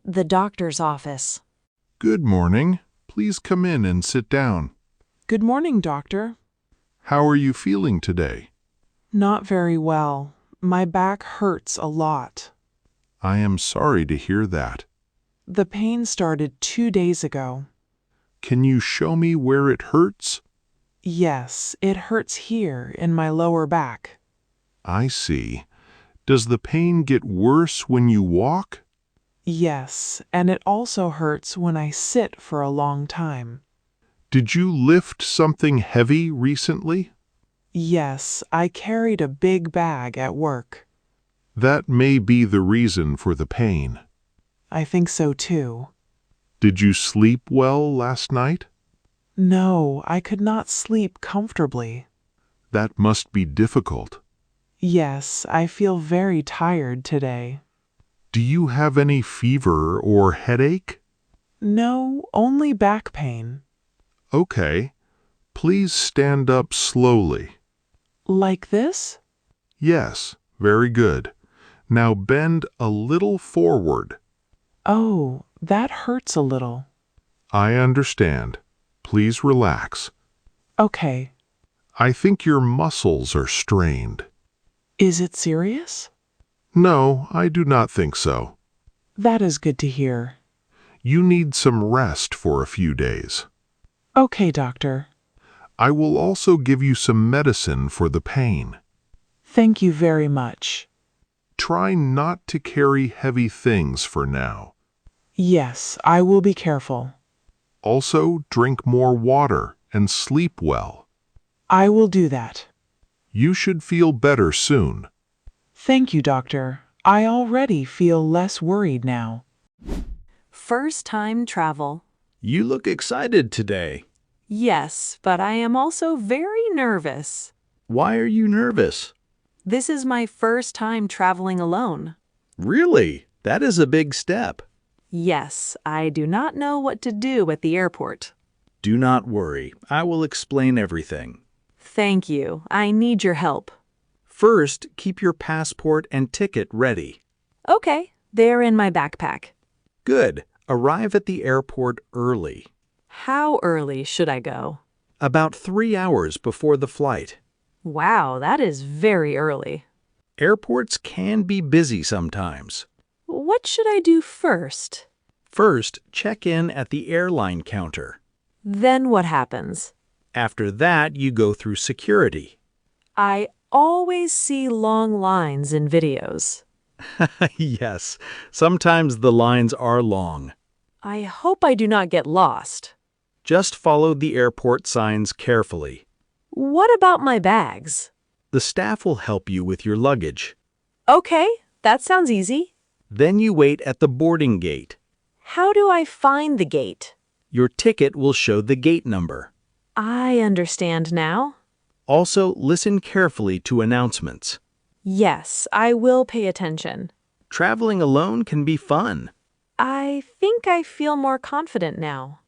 at the doctor's office. Good morning. Please come in and sit down. Good morning, doctor. How are you feeling today? Not very well. My back hurts a lot. I am sorry to hear that. The pain started 2 days ago. Can you show me where it hurts? Yes, it hurts here in my lower back. I see. Does the pain get worse when you walk? Yes, and it also hurts when I sit for a long time. Did you lift something heavy recently? Yes, I carried a big bag at work. That may be the reason for the pain. I think so too. Did you sleep well last night? No, I could not sleep comfortably. That must be difficult. Yes, I feel very tired today. Do you have any fever or headache? No, only back pain. Okay. Please stand up slowly. Like this? Yes, very good. Now bend a little forward. Oh, that hurts a little. I understand. Please relax. Okay. I think your muscles are strained. Is it serious? No, I do not think so. That is good to hear. You need some rest for a few days. Okay, doctor. I will also give you some medicine for the pain. Thank you very much. Try not to carry heavy things for now. Yes, I will be careful. Also, drink more water and sleep well. I will do that. You should feel better soon. Thank you, doctor. I already feel less worried now. First time travel. You look excited today. Yes, but I am also very nervous. Why are you nervous? This is my first time traveling alone. Really? That is a big step. Yes, I do not know what to do at the airport. Do not worry. I will explain everything. Thank you. I need your help. First, keep your passport and ticket ready. Okay, they're in my backpack. Good. Arrive at the airport early. How early should I go? About 3 hours before the flight. Wow, that is very early. Airports can be busy sometimes. What should I do first? First, check in at the airline counter. Then what happens? After that, you go through security. I always see long lines in videos. Yes, sometimes the lines are long. I hope I do not get lost. Just follow the airport signs carefully. What about my bags? The staff will help you with your luggage. Okay, that sounds easy. Then you wait at the boarding gate. How do I find the gate? Your ticket will show the gate number. I understand now. Also, listen carefully to announcements. Yes, I will pay attention. Traveling alone can be fun. I think I feel more confident now.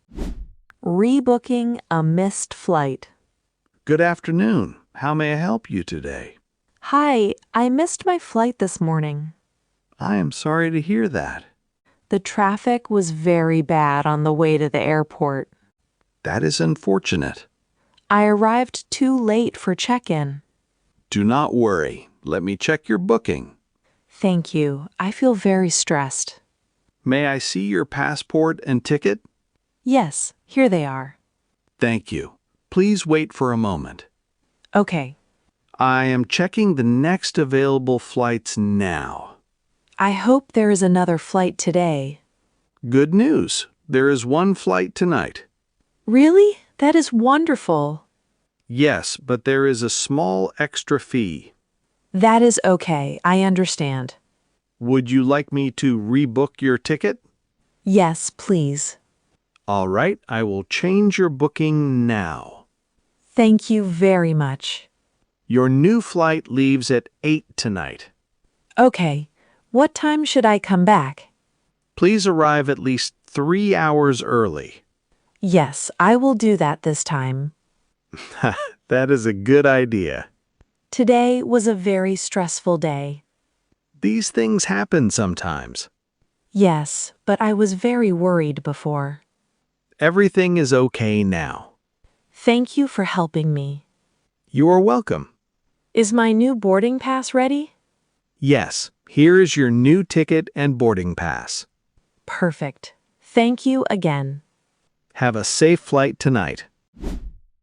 Rebooking a missed flight. Good afternoon. How may I help you today? Hi, I missed my flight this morning. I am sorry to hear that. The traffic was very bad on the way to the airport. That is unfortunate. I arrived too late for check-in. Do not worry. Let me check your booking. Thank you. I feel very stressed. May I see your passport and ticket? Yes, here they are. Thank you. Please wait for a moment. Okay. I am checking the next available flights now. I hope there is another flight today. Good news. There is one flight tonight. Really? That is wonderful. Yes, but there is a small extra fee. That is okay. I understand. Would you like me to rebook your ticket? Yes, please. All right, I will change your booking now. Thank you very much. Your new flight leaves at 8 tonight. Okay. What time should I come back? Please arrive at least 3 hours early. Yes, I will do that this time. That is a good idea. Today was a very stressful day. These things happen sometimes. Yes, but I was very worried before. Everything is okay now. Thank you for helping me. You are welcome. Is my new boarding pass ready? Yes, here is your new ticket and boarding pass. Perfect. Thank you again. Have a safe flight tonight.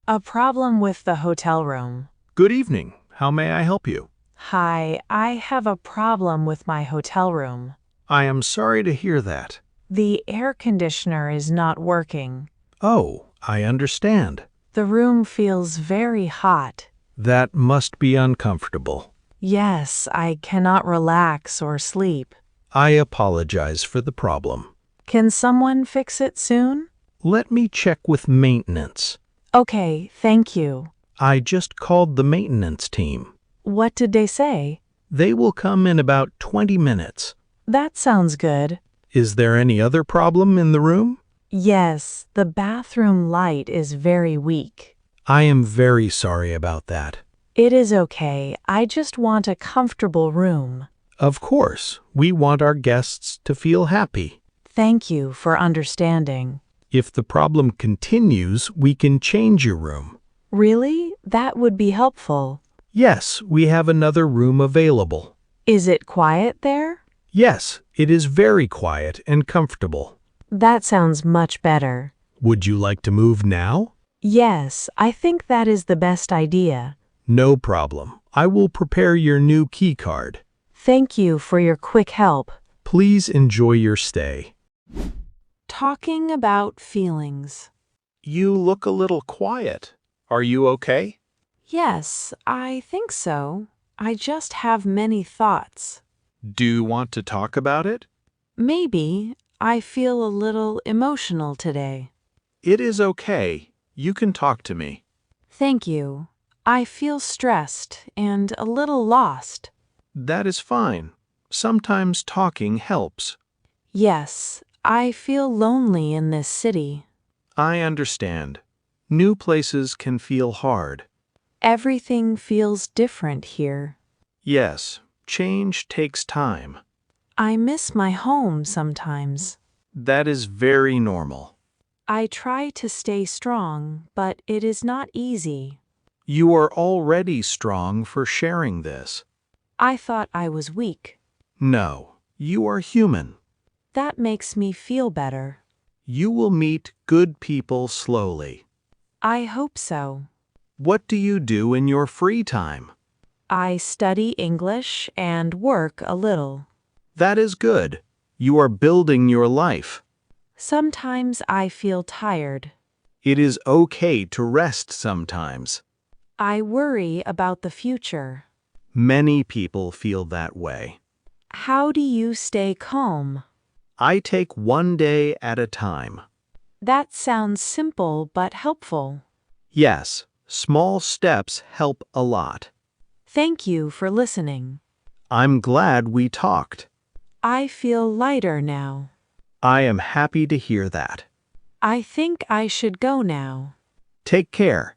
A problem with the hotel room. Good evening. How may I help you? Hi, I have a problem with my hotel room. I am sorry to hear that. The air conditioner is not working. Oh, I understand. The room feels very hot. That must be uncomfortable. Yes, I cannot relax or sleep. I apologize for the problem. Can someone fix it soon? Let me check with maintenance. Okay, thank you. I just called the maintenance team. What did they say? They will come in about 20 minutes. That sounds good. Is there any other problem in the room? Yes, the bathroom light is very weak. I am very sorry about that. It is okay. I just want a comfortable room. Of course, we want our guests to feel happy. Thank you for understanding. If the problem continues, we can change your room. Really? That would be helpful. Yes, we have another room available. Is it quiet there? Yes, it is very quiet and comfortable. That sounds much better. Would you like to move now? Yes, I think that is the best idea. No problem. I will prepare your new key card. Thank you for your quick help. Please enjoy your stay. Talking about feelings. You look a little quiet. Are you okay? Yes, I think so. I just have many thoughts. Do you want to talk about it? Maybe I feel a little emotional today. It is okay. You can talk to me. Thank you. I feel stressed and a little lost. That is fine. Sometimes talking helps. Yes, I feel lonely in this city. I understand. New places can feel hard. Everything feels different here. Yes, change takes time. I miss my home sometimes. That is very normal. I try to stay strong, but it is not easy. You are already strong for sharing this. I thought I was weak. No, you are human. That makes me feel better. You will meet good people slowly. I hope so. What do you do in your free time? I study English and work a little. That is good. You are building your life. Sometimes I feel tired. It is okay to rest sometimes. I worry about the future. Many people feel that way. How do you stay calm? I take one day at a time. That sounds simple but helpful. Yes, small steps help a lot. Thank you for listening. I'm glad we talked. I feel lighter now. I am happy to hear that. I think I should go now. Take care.